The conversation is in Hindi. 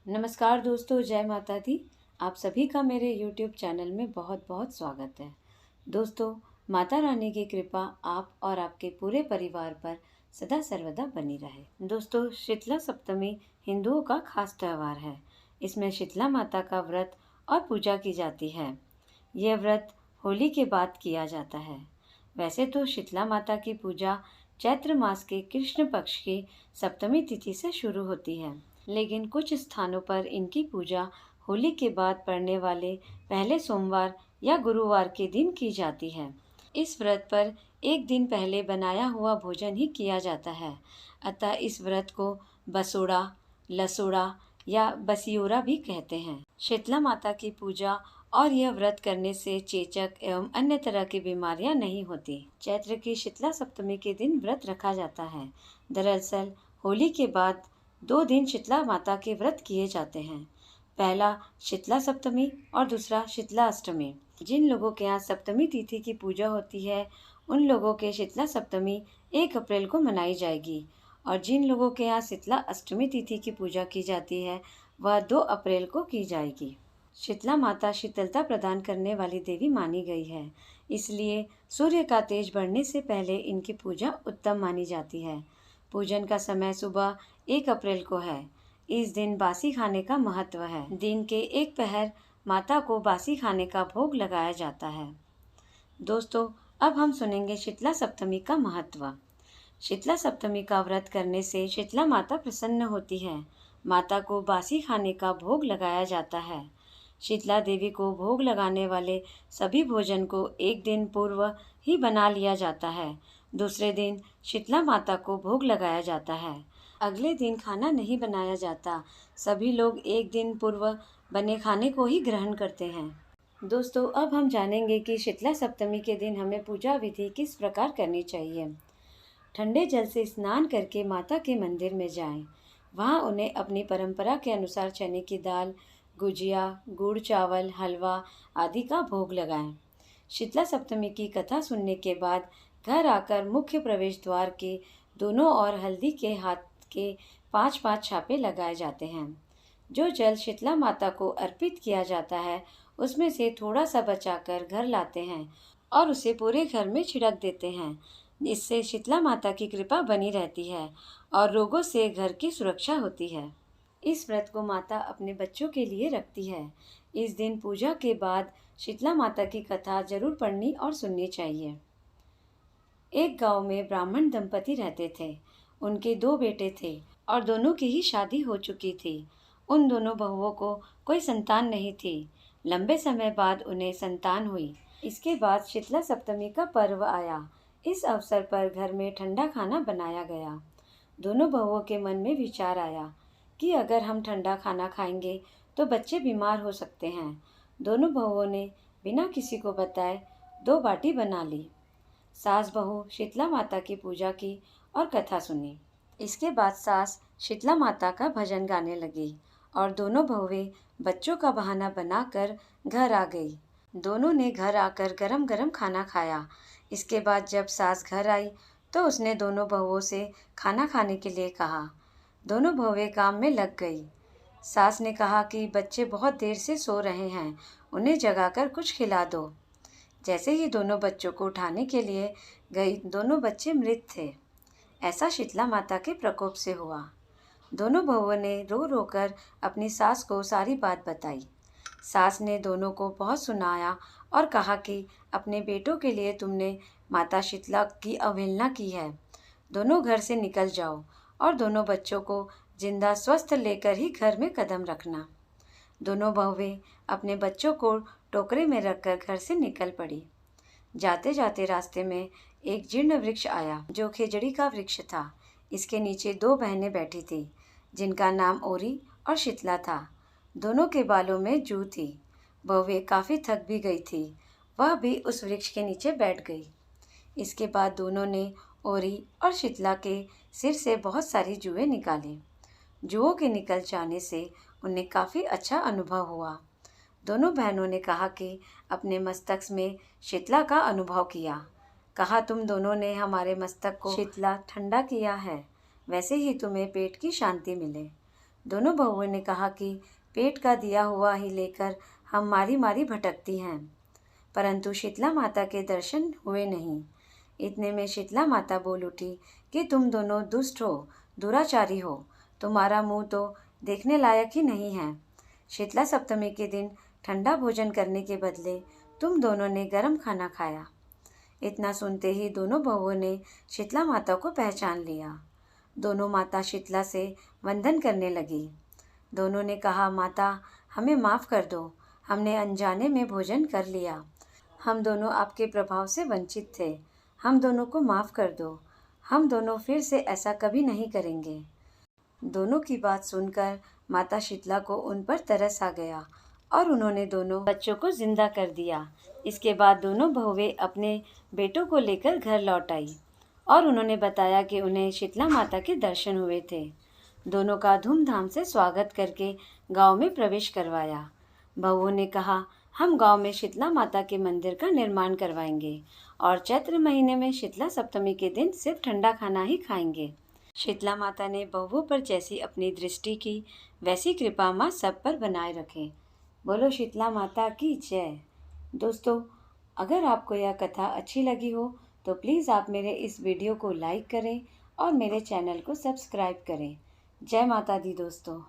नमस्कार दोस्तों, जय माता दी। आप सभी का मेरे YouTube चैनल में बहुत बहुत स्वागत है। दोस्तों, माता रानी की कृपा आप और आपके पूरे परिवार पर सदा सर्वदा बनी रहे। दोस्तों, शीतला सप्तमी हिंदुओं का खास त्यौहार है। इसमें शीतला माता का व्रत और पूजा की जाती है। यह व्रत होली के बाद किया जाता है। वैसे तो शीतला माता की पूजा चैत्र मास के कृष्ण पक्ष की सप्तमी तिथि से शुरू होती है, लेकिन कुछ स्थानों पर इनकी पूजा होली के बाद पड़ने वाले पहले सोमवार या गुरुवार के दिन की जाती है। इस व्रत पर एक दिन पहले बनाया हुआ भोजन ही किया जाता है, अतः इस व्रत को बसोड़ा, लसोड़ा या बसियोरा भी कहते हैं। शीतला माता की पूजा और यह व्रत करने से चेचक एवं अन्य तरह की बीमारियां नहीं होती। चैत्र की शीतला सप्तमी के दिन व्रत रखा जाता है। दरअसल होली के बाद 2 दिन शीतला माता के व्रत किए जाते हैं। पहला शीतला सप्तमी और दूसरा शीतला अष्टमी। जिन लोगों के यहाँ सप्तमी तिथि की पूजा होती है, उन लोगों के शीतला सप्तमी 1 अप्रैल को मनाई जाएगी और जिन लोगों के यहाँ शीतला अष्टमी तिथि की पूजा की जाती है, वह 2 अप्रैल को की जाएगी। शीतला माता शीतलता प्रदान करने वाली देवी मानी गई है, इसलिए सूर्य का तेज बढ़ने से पहले इनकी पूजा उत्तम मानी जाती है। पूजन का समय सुबह 1 अप्रैल को है। इस दिन बासी खाने का महत्व है। दिन के 1 पहर माता को बासी खाने का भोग लगाया जाता है। दोस्तों, अब हम सुनेंगे शीतला सप्तमी का महत्व। शीतला सप्तमी का व्रत करने से शीतला माता प्रसन्न होती है। माता को बासी खाने का भोग लगाया जाता है। शीतला देवी को भोग लगाने वाले सभी भोजन को एक दिन पूर्व ही बना लिया जाता है। दूसरे दिन शीतला माता को भोग लगाया जाता है। अगले दिन खाना नहीं बनाया जाता। सभी लोग एक दिन पूर्व बने खाने को ही ग्रहण करते हैं। दोस्तों, अब हम जानेंगे कि शीतला सप्तमी के दिन हमें पूजा विधि किस प्रकार करनी चाहिए। ठंडे जल से स्नान करके माता के मंदिर में जाएं। वहां उन्हें अपनी परंपरा के अनुसार चने की दाल, गुजिया, गुड़ चावल, हलवा आदि का भोग लगाएं। शीतला सप्तमी की कथा सुनने के बाद घर आकर मुख्य प्रवेश द्वार के दोनों ओर हल्दी के हाथ के 5-5 छापे लगाए जाते हैं। जो जल शीतला माता को अर्पित किया जाता है, उसमें से थोड़ा सा बचाकर घर लाते हैं और उसे पूरे घर में छिड़क देते हैं। इससे शीतला माता की कृपा बनी रहती है और रोगों से घर की सुरक्षा होती है। इस व्रत को माता अपने बच्चों के लिए रखती है। इस दिन पूजा के बाद शीतला माता की कथा जरूर पढ़नी और सुननी चाहिए। एक गांव में ब्राह्मण दंपति रहते थे। उनके 2 बेटे थे और दोनों की ही शादी हो चुकी थी। उन दोनों बहुओं को कोई संतान नहीं थी। लंबे समय बाद उन्हें संतान हुई। इसके बाद शीतला सप्तमी का पर्व आया। इस अवसर पर घर में ठंडा खाना बनाया गया। दोनों बहुओं के मन में विचार आया कि अगर हम ठंडा खाना खाएंगे तो बच्चे बीमार हो सकते हैं। दोनों बहुओं ने बिना किसी को बताए 2 बाटी बना ली। सास बहू शीतला माता की पूजा की और कथा सुनी। इसके बाद सास शीतला माता का भजन गाने लगी और दोनों बहुएं बच्चों का बहाना बनाकर घर आ गई। दोनों ने घर आकर गरम गरम खाना खाया। इसके बाद जब सास घर आई तो उसने दोनों बहुओं से खाना खाने के लिए कहा। दोनों बहुएं काम में लग गई। सास ने कहा कि बच्चे बहुत देर से सो रहे हैं, उन्हें जगाकर कुछ खिला दो। जैसे ही दोनों बच्चों को उठाने के लिए गई, दोनों बच्चे मृत थे। ऐसा शीतला माता के प्रकोप से हुआ। दोनों बहुओं ने रो रो कर अपनी सास को सारी बात बताई। सास ने दोनों को बहुत सुनाया और कहा कि अपने बेटों के लिए तुमने माता शीतला की अवहेलना की है। दोनों घर से निकल जाओ और दोनों बच्चों को जिंदा स्वस्थ लेकर ही घर में कदम रखना। दोनों बहुएं अपने बच्चों को टोकरे में रखकर घर से निकल पड़ी। जाते जाते रास्ते में एक जीर्ण वृक्ष आया, जो खेजड़ी का वृक्ष था। इसके नीचे 2 बहनें बैठी थी, जिनका नाम ओरी और शीतला था। दोनों के बालों में जू थी। बहुएं काफ़ी थक भी गई थी। वह भी उस वृक्ष के नीचे बैठ गई। इसके बाद दोनों ने ओरी और शीतला के सिर से बहुत सारी जुएं निकाली। जुओं के निकल जाने से उन्हें काफ़ी अच्छा अनुभव हुआ। दोनों बहनों ने कहा कि अपने मस्तक में शीतला का अनुभव किया। कहा, तुम दोनों ने हमारे मस्तक को शीतला ठंडा किया है, वैसे ही तुम्हें पेट की शांति मिले। दोनों बहुओं ने कहा कि पेट का दिया हुआ ही लेकर हम मारी मारी भटकती हैं, परंतु शीतला माता के दर्शन हुए नहीं। इतने में शीतला माता बोल उठी कि तुम दोनों दुष्ट हो, दुराचारी हो, तुम्हारा मुंह तो देखने लायक ही नहीं है। शीतला सप्तमी के दिन ठंडा भोजन करने के बदले तुम दोनों ने गर्म खाना खाया। इतना सुनते ही दोनों बहुओं ने शीतला माता को पहचान लिया। दोनों माता शीतला से वंदन करने लगी। दोनों ने कहा, माता हमें माफ़ कर दो, हमने अनजाने में भोजन कर लिया। हम दोनों आपके प्रभाव से वंचित थे, हम दोनों को माफ़ कर दो। हम दोनों फिर से ऐसा कभी नहीं करेंगे। दोनों की बात सुनकर माता शीतला को उन पर तरस आ गया और उन्होंने दोनों बच्चों को जिंदा कर दिया। इसके बाद दोनों बहुएं अपने बेटों को लेकर घर लौट आई और उन्होंने बताया कि उन्हें शीतला माता के दर्शन हुए थे। दोनों का धूमधाम से स्वागत करके गांव में प्रवेश करवाया। बहुओं ने कहा, हम गांव में शीतला माता के मंदिर का निर्माण करवाएंगे और चैत्र महीने में शीतला सप्तमी के दिन सिर्फ ठंडा खाना ही खाएंगे। शीतला माता ने बहुओं पर जैसी अपनी दृष्टि की, वैसी कृपा माँ सब पर बनाए रखे। बोलो शीतला माता की जय। दोस्तों, अगर आपको यह कथा अच्छी लगी हो तो प्लीज़ आप मेरे इस वीडियो को लाइक करें और मेरे चैनल को सब्सक्राइब करें। जय माता दी दोस्तों।